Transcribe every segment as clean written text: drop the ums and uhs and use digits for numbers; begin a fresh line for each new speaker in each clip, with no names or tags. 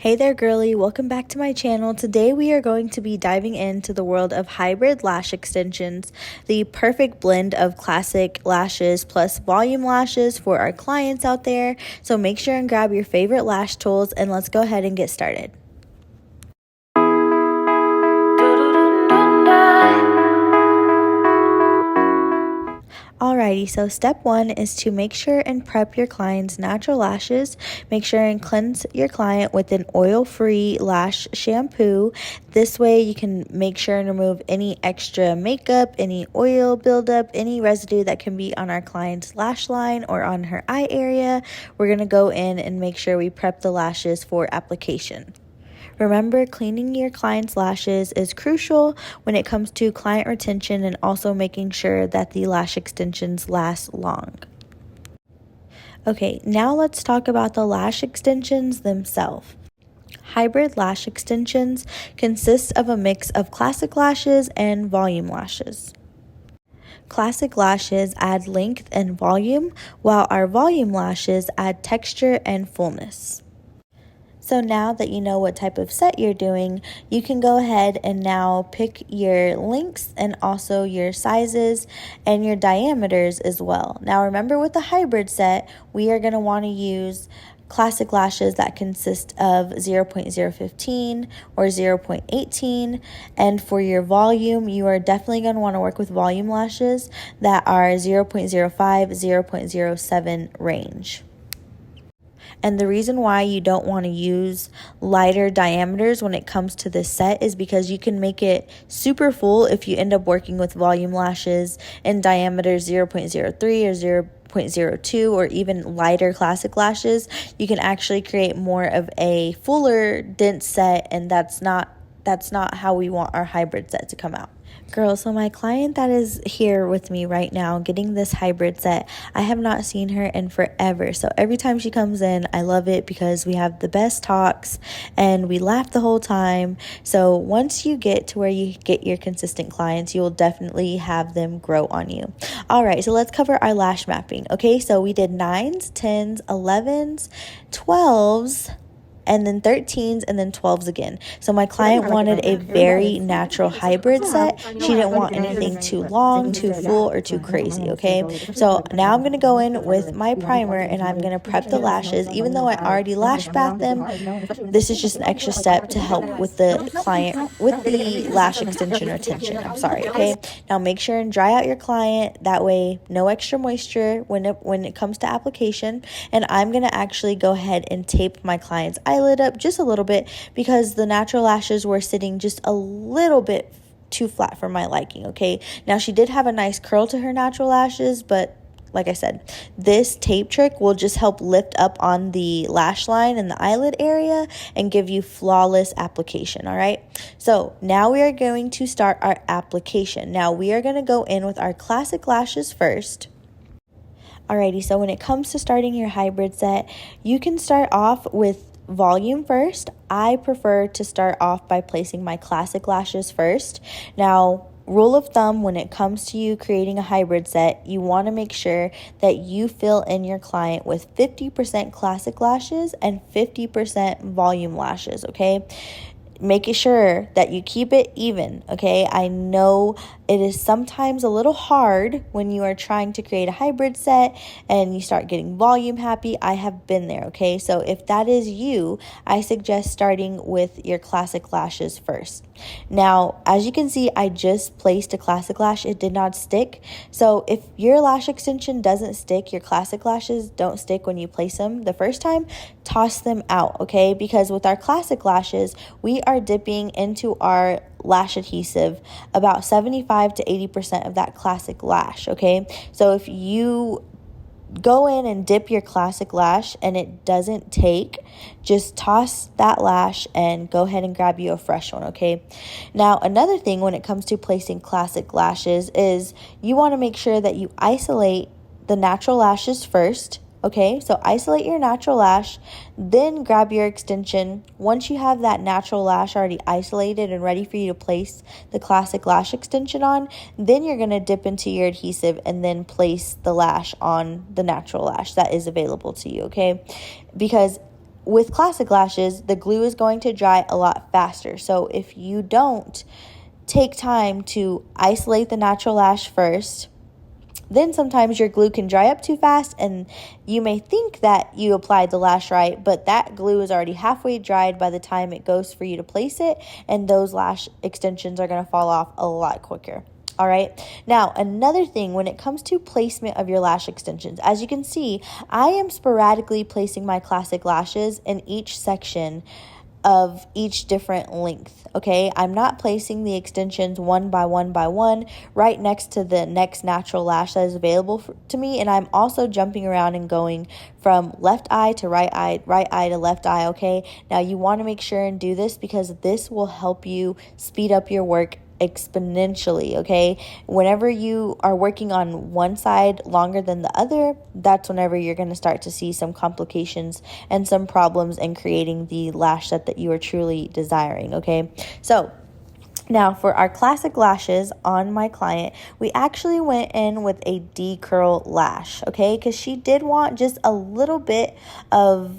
Hey there girly, welcome back to my channel. Today we are going to be diving into the world of hybrid lash extensions, the perfect blend of classic lashes plus volume lashes for our clients out there. So make sure and grab your favorite lash tools and let's go ahead and get started. Alrighty, so step one is to make sure and prep your client's natural lashes. Make sure and cleanse your client with an oil-free lash shampoo. This way you can make sure and remove any extra makeup, any oil buildup, any residue that can be on our client's lash line or on her eye area. We're going to go in and make sure we prep the lashes for application. Remember, cleaning your client's lashes is crucial when it comes to client retention and also making sure that the lash extensions last long. Okay, now let's talk about the lash extensions themselves. Hybrid lash extensions consist of a mix of classic lashes and volume lashes. Classic lashes add length and volume, while our volume lashes add texture and fullness. So now that you know what type of set you're doing, you can go ahead and now pick your lengths and also your sizes and your diameters as well. Now remember, with the hybrid set, we are going to want to use classic lashes that consist of 0.015 or 0.18, and for your volume, you are definitely going to want to work with volume lashes that are 0.05, 0.07 range. And the reason why you don't want to use lighter diameters when it comes to this set is because you can make it super full if you end up working with volume lashes in diameters 0.03 or 0.02 or even lighter classic lashes. You can actually create more of a fuller, dense set, and that's not how we want our hybrid set to come out. Girl, so my client that is here with me right now getting this hybrid set, I have not seen her in forever. So every time she comes in, I love it because we have the best talks and we laugh the whole time. So once you get to where you get your consistent clients, you will definitely have them grow on you. All right, so let's cover our lash mapping. Okay, so we did 9s, 10s, 11s, 12s, and then 13s, and then 12s again. So my client wanted a very natural hybrid set. She didn't want anything too long, too full, or too crazy, okay? So now I'm going to go in with my primer, and I'm going to prep the lashes. Even though I already lash bath them, this is just an extra step to help with the client, with the lash extension retention. I'm sorry, okay? Now make sure and dry out your client. That way, no extra moisture when it comes to application. And I'm going to actually go ahead and tape my client's eyelid up just a little bit because the natural lashes were sitting just a little bit too flat for my liking, okay? Now she did have a nice curl to her natural lashes, but like I said, this tape trick will just help lift up on the lash line and the eyelid area and give you flawless application, all right? So now we are going to start our application. Now we are going to go in with our classic lashes first. Alrighty, so when it comes to starting your hybrid set, you can start off with volume first. I prefer to start off by placing my classic lashes first. Now, rule of thumb when it comes to you creating a hybrid set, you want to make sure that you fill in your client with 50% classic lashes and 50% volume lashes, okay? Making sure that you keep it even, okay? I know it is sometimes a little hard when you are trying to create a hybrid set and you start getting volume happy. I have been there, okay? So if that is you, I suggest starting with your classic lashes first. Now, as you can see, I just placed a classic lash. It did not stick. So if your lash extension doesn't stick, your classic lashes don't stick when you place them the first time, toss them out, okay? Because with our classic lashes, we are dipping into our lash adhesive about 75 to 80% of that classic lash, okay? So if you go in and dip your classic lash and it doesn't take, just toss that lash and go ahead and grab you a fresh one, okay? Now, another thing when it comes to placing classic lashes is you want to make sure that you isolate the natural lashes first. Okay, so isolate your natural lash, then grab your extension. Once you have that natural lash already isolated and ready for you to place the classic lash extension on, then you're going to dip into your adhesive and then place the lash on the natural lash that is available to you, okay? Because with classic lashes, the glue is going to dry a lot faster. So if you don't take time to isolate the natural lash first, then sometimes your glue can dry up too fast and you may think that you applied the lash right, but that glue is already halfway dried by the time it goes for you to place it, and those lash extensions are going to fall off a lot quicker. All right. Now, another thing when it comes to placement of your lash extensions, as you can see, I am sporadically placing my classic lashes in each section of each different length. Okay, I'm not placing the extensions one by one right next to the next natural lash that is available to me, and I'm also jumping around and going from left eye to right eye to left eye. Okay, now you want to make sure and do this because this will help you speed up your work exponentially. Okay, whenever you are working on one side longer than the other, that's whenever you're going to start to see some complications and some problems in creating the lash set that you are truly desiring. Okay, so now for our classic lashes on my client, we actually went in with a D-curl lash, okay, because she did want just a little bit of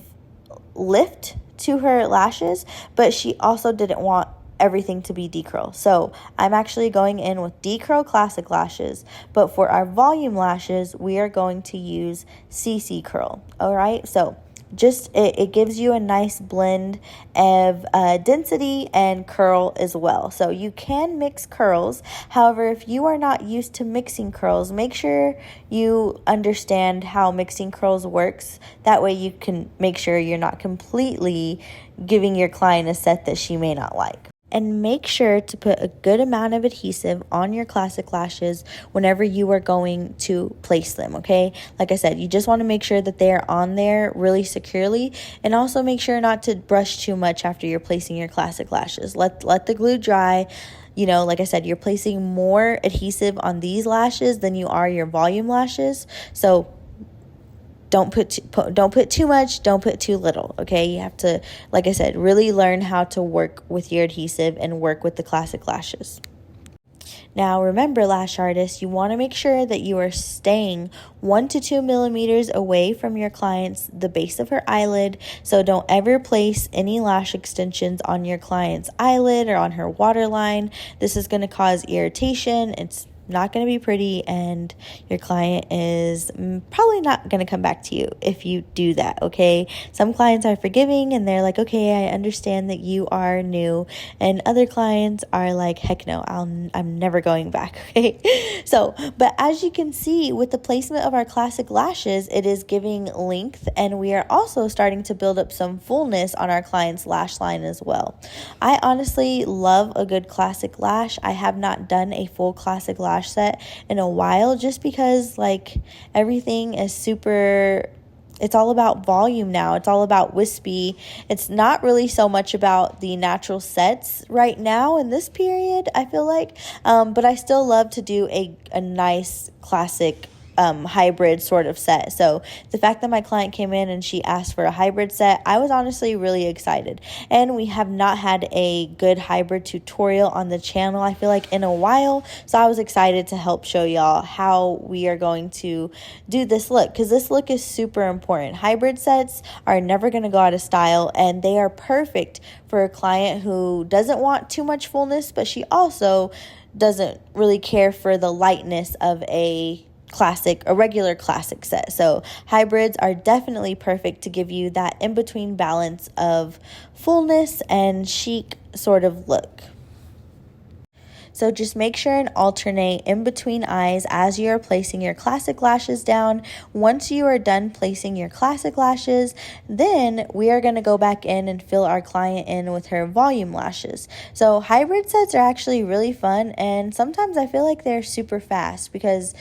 lift to her lashes, but she also didn't want everything to be D-curl. So I'm actually going in with D-curl classic lashes, but for our volume lashes, we are going to use CC curl. All right, so just it gives you a nice blend of density and curl as well. So you can mix curls. However, if you are not used to mixing curls, make sure you understand how mixing curls works. That way you can make sure you're not completely giving your client a set that she may not like. And make sure to put a good amount of adhesive on your classic lashes whenever you are going to place them, okay? Like I said, you just want to make sure that they are on there really securely, and also make sure not to brush too much after you're placing your classic lashes. Let the glue dry. You know, like I said, you're placing more adhesive on these lashes than you are your volume lashes. So don't put too much, don't put too little, okay? You have to, like I said, really learn how to work with your adhesive and work with the classic lashes. Now, remember, lash artists, you want to make sure that you are staying 1 to 2 millimeters away from your client's, the base of her eyelid. So don't ever place any lash extensions on your client's eyelid or on her waterline. This is going to cause irritation. It's not going to be pretty, and your client is probably not going to come back to you if you do that, okay? Some clients are forgiving and they're like, okay, I understand that you are new, and other clients are like, heck no, I'm never going back, okay? So, but as you can see with the placement of our classic lashes, it is giving length, and we are also starting to build up some fullness on our client's lash line as well. I honestly love a good classic lash. I have not done a full classic lash set in a while, just because like everything is it's all about volume now. It's all about wispy. It's not really so much about the natural sets right now in this period, I feel like, but I still love to do a nice classic hybrid sort of set. So the fact that my client came in and she asked for a hybrid set, I was honestly really excited. And we have not had a good hybrid tutorial on the channel, I feel like, in a while. So I was excited to help show y'all how we are going to do this look, because this look is super important. Hybrid sets are never going to go out of style, and they are perfect for a client who doesn't want too much fullness, but she also doesn't really care for the lightness of a regular classic set. So hybrids are definitely perfect to give you that in-between balance of fullness and chic sort of look. So just make sure and alternate in between eyes as you are placing your classic lashes down. Once you are done placing your classic lashes, then we are going to go back in and fill our client in with her volume lashes. So hybrid sets are actually really fun, and sometimes I feel like they're super fast because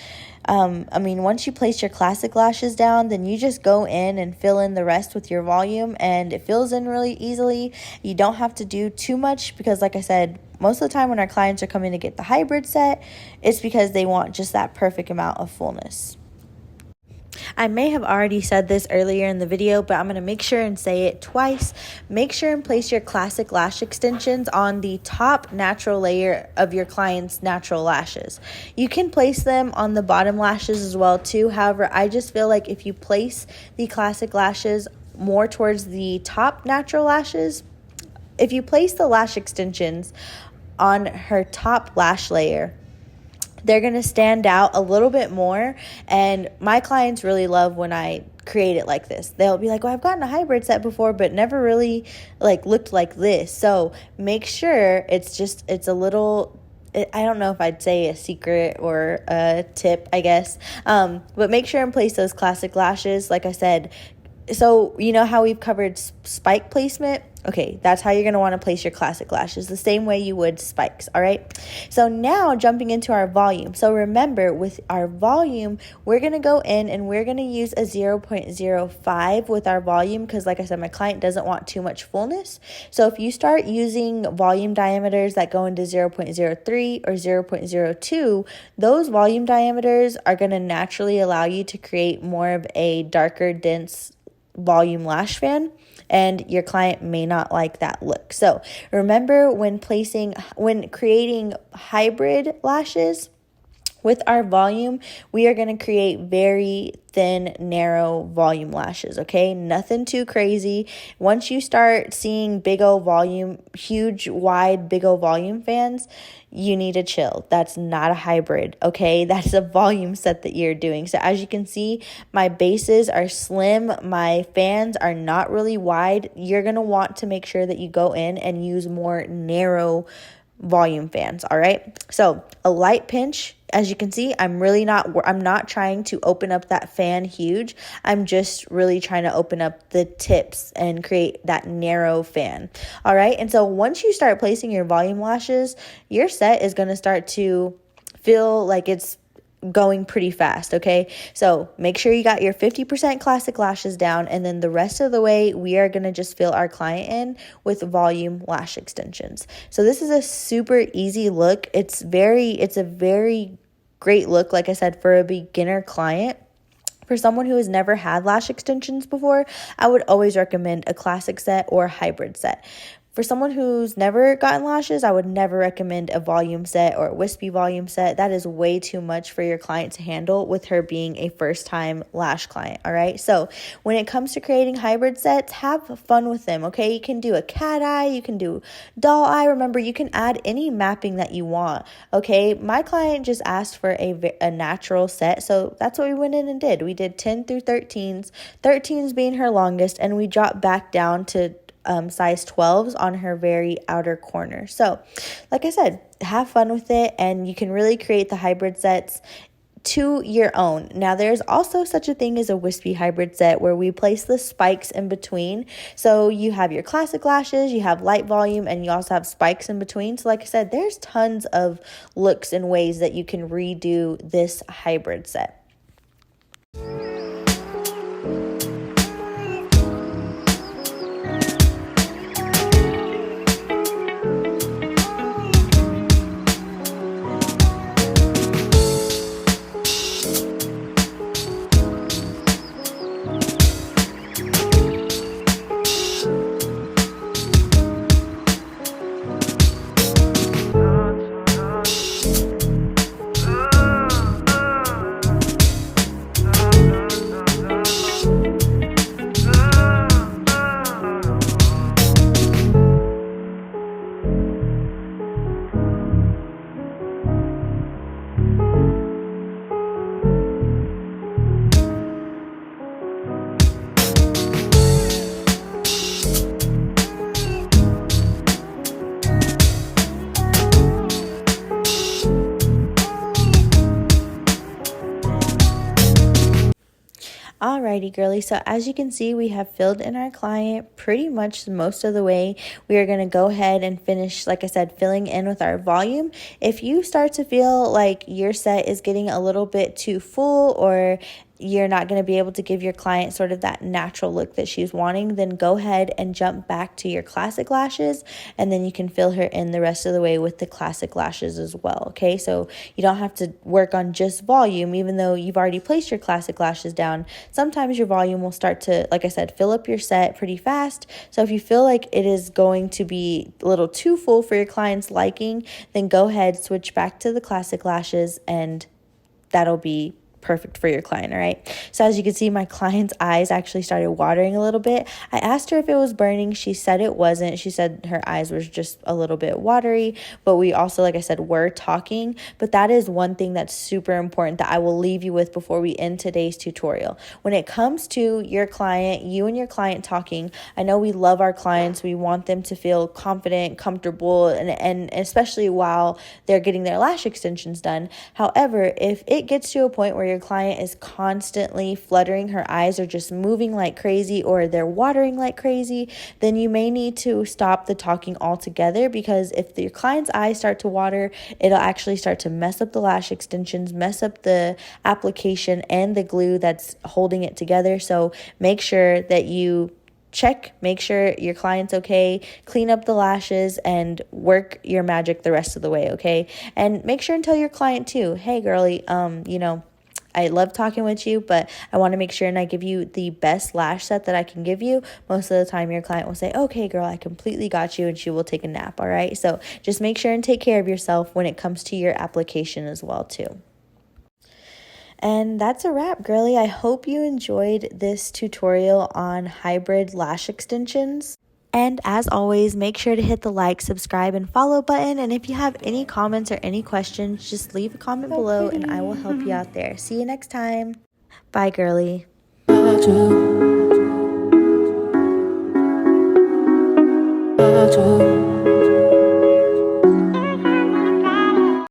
once you place your classic lashes down, then you just go in and fill in the rest with your volume, and it fills in really easily. You don't have to do too much because, like I said, most of the time when our clients are coming to get the hybrid set, it's because they want just that perfect amount of fullness. I may have already said this earlier in the video, but I'm going to make sure and say it twice. Make sure and place your classic lash extensions on the top natural layer of your client's natural lashes. You can place them on the bottom lashes as well too. However, I just feel like if you place the classic lashes more towards the top natural lashes, if you place the lash extensions on her top lash layer, they're going to stand out a little bit more. And my clients really love when I create it like this. They'll be like, well, I've gotten a hybrid set before, but never really like looked like this. So make sure it's a little, I don't know if I'd say a secret or a tip, I guess. But make sure and place those classic lashes. Like I said, so you know how we've covered spike placement? Okay, that's how you're going to want to place your classic lashes, the same way you would spikes, all right? So now jumping into our volume. So remember, with our volume, we're going to go in and we're going to use a 0.05 with our volume because, like I said, my client doesn't want too much fullness. So if you start using volume diameters that go into 0.03 or 0.02, those volume diameters are going to naturally allow you to create more of a darker, dense volume lash fan, and your client may not like that look. So remember, when creating hybrid lashes with our volume, we are going to create very thin, narrow volume lashes, okay? Nothing too crazy. Once you start seeing big old volume, huge, wide, big old volume fans, you need to chill. That's not a hybrid, okay? That's a volume set that you're doing. So as you can see, my bases are slim. My fans are not really wide. You're going to want to make sure that you go in and use more narrow volume fans, all right? So a light pinch, as you can see, I'm not trying to open up that fan huge. I'm just really trying to open up the tips and create that narrow fan, all right? And so once you start placing your volume lashes, your set is going to start to feel like it's going pretty fast, okay? So make sure you got your 50% classic lashes down, and then the rest of the way, we are going to just fill our client in with volume lash extensions. So this is a super easy look. It's a very great look, like I said, for a beginner client. For someone who has never had lash extensions before, I would always recommend a classic set or a hybrid set. For someone who's never gotten lashes, I would never recommend a volume set or a wispy volume set. That is way too much for your client to handle with her being a first-time lash client, all right? So when it comes to creating hybrid sets, have fun with them, okay? You can do a cat eye, you can do doll eye. Remember, you can add any mapping that you want, okay? My client just asked for a natural set, so that's what we went in and did. We did 10 through 13s, 13s being her longest, and we dropped back down to size 12s on her very outer corner. So like I said, have fun with it, and you can really create the hybrid sets to your own. Now there's also such a thing as a wispy hybrid set where we place the spikes in between. So you have your classic lashes, you have light volume, and you also have spikes in between. So like I said, there's tons of looks and ways that you can redo this hybrid set. Alrighty, girly. So as you can see, we have filled in our client pretty much most of the way. We are going to go ahead and finish, like I said, filling in with our volume. If you start to feel like your set is getting a little bit too full, or you're not going to be able to give your client sort of that natural look that she's wanting, then go ahead and jump back to your classic lashes, and then you can fill her in the rest of the way with the classic lashes as well, okay? So you don't have to work on just volume, even though you've already placed your classic lashes down. Sometimes your volume will start to, like I said, fill up your set pretty fast. So if you feel like it is going to be a little too full for your client's liking, then go ahead, switch back to the classic lashes, and that'll be perfect for your client. All right, so as you can see, my client's eyes actually started watering a little bit. I asked her if it was burning. She said it wasn't. She said her eyes was just a little bit watery, but we also, like I said, were talking. But that is one thing that's super important that I will leave you with before we end today's tutorial. When it comes to your client, you and your client talking, I know we love our clients. We want them to feel confident, comfortable, and especially while they're getting their lash extensions done. However, if it gets to a point where your client is constantly fluttering, her eyes are just moving like crazy, or they're watering like crazy, then you may need to stop the talking altogether, because if your client's eyes start to water, it'll actually start to mess up the lash extensions, mess up the application and the glue that's holding it together. So make sure that you make sure your client's okay, clean up the lashes, and work your magic the rest of the way, okay? And make sure and tell your client too, hey girlie, I love talking with you, but I want to make sure and I give you the best lash set that I can give you. Most of the time your client will say, okay girl, I completely got you, and she will take a nap. All right, so just make sure and take care of yourself when it comes to your application as well too. And that's a wrap, girly. I hope you enjoyed this tutorial on hybrid lash extensions. And as always, make sure to hit the like, subscribe, and follow button. And if you have any comments or any questions, just leave a comment below and I will help you out there. See you next time. Bye, girly. Got you.